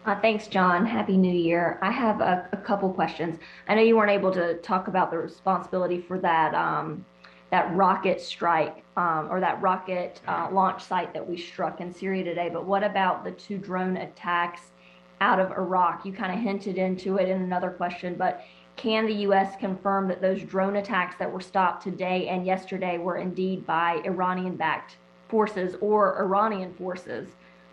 Thanks, John. Happy New Year. I have a couple questions. I know you weren't able to talk about the responsibility for that rocket strike or that rocket launch site that we struck in Syria today, but what about the two drone attacks out of Iraq? You kind of hinted into it in another question, but can the U.S. confirm that those drone attacks that were stopped today and yesterday were indeed by Iranian-backed forces or Iranian forces?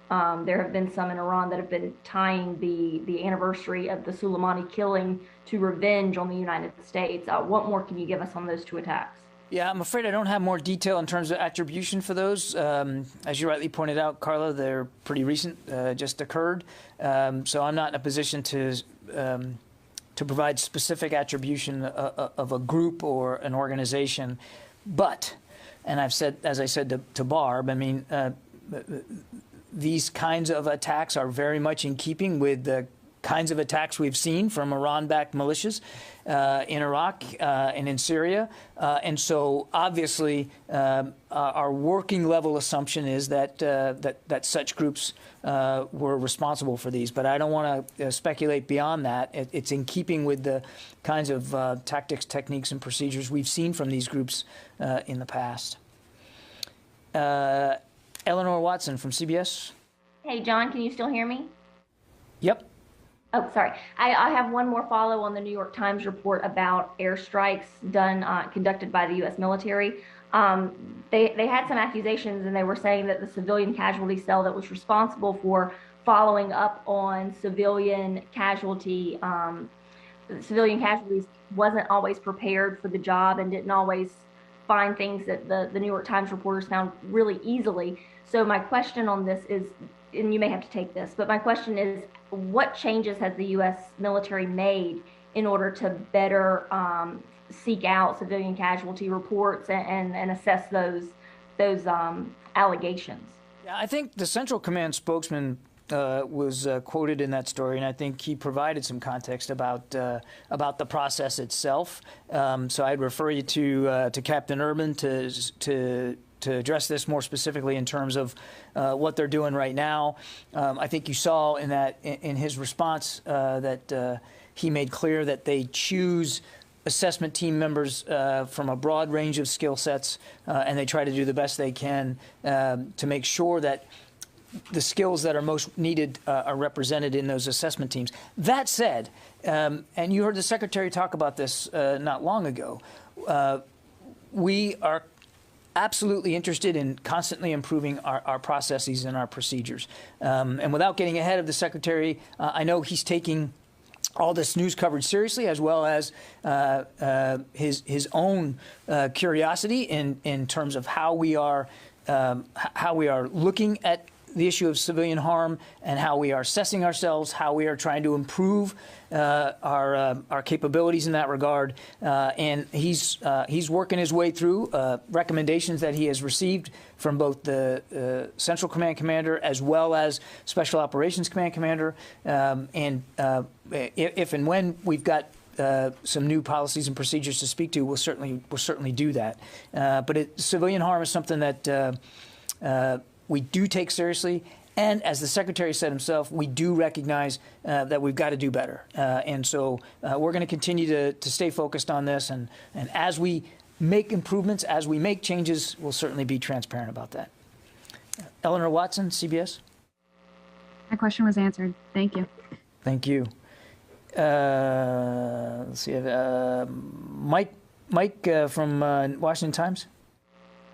There have been some in Iran that have been tying the anniversary of the Soleimani killing to revenge on the United States. What more can you give us on those two attacks? Yeah, I'm afraid I don't have more detail in terms of attribution for those. As you rightly pointed out, Carla, they're pretty recent, just occurred. So I'm not in a position to provide specific attribution of a group or an organization. But, and I've said, as I said to Barb, I mean, these kinds of attacks are very much in keeping with the kinds of attacks we've seen from Iran-backed militias in Iraq and in Syria. And so, obviously, our working level assumption is that such groups were responsible for these. But I don't want to speculate beyond that. It's in keeping with the kinds of tactics, techniques, and procedures we've seen from these groups in the past. Eleanor Watson from CBS. Hey, John, can you still hear me? Yep. Oh, sorry. I have one more follow on the New York Times report about airstrikes conducted by the U.S. military. They had some accusations, and they were saying that the civilian casualty cell that was responsible for following up on civilian casualties wasn't always prepared for the job and didn't always find things that the New York Times reporters found really easily. So my question on this is, and you may have to take this, but my question is, what changes has the U.S. military made in order to better seek out civilian casualty reports and assess those allegations? Yeah, I think the Central Command spokesman was quoted in that story, and I think he provided some context about the process itself. So I'd refer you to Captain Urban to address this more specifically in terms of what they're doing right now. I think you saw in his response that he made clear that they choose assessment team members from a broad range of skill sets, and they try to do the best they can to make sure that the skills that are most needed are represented in those assessment teams. That said, and you heard the Secretary talk about this not long ago, we are absolutely interested in constantly improving our processes and our procedures. And without getting ahead of the Secretary, I know he's taking all this news coverage seriously, as well as his own curiosity in terms of how we are looking at the issue of civilian harm and how we are assessing ourselves, how we are trying to improve our capabilities in that regard. And he's working his way through recommendations that he has received from both the Central Command Commander as well as Special Operations Command Commander. And if and when we've got some new policies and procedures to speak to, we'll certainly do that. But civilian harm is something that we do take seriously, and as the Secretary said himself, we do recognize that we've got to do better. And so we're going to continue to stay focused on this, and as we make improvements, as we make changes, we'll certainly be transparent about that. Eleanor Watson, CBS. My question was answered. Thank you. Thank you. Let's see. Mike from Washington Times.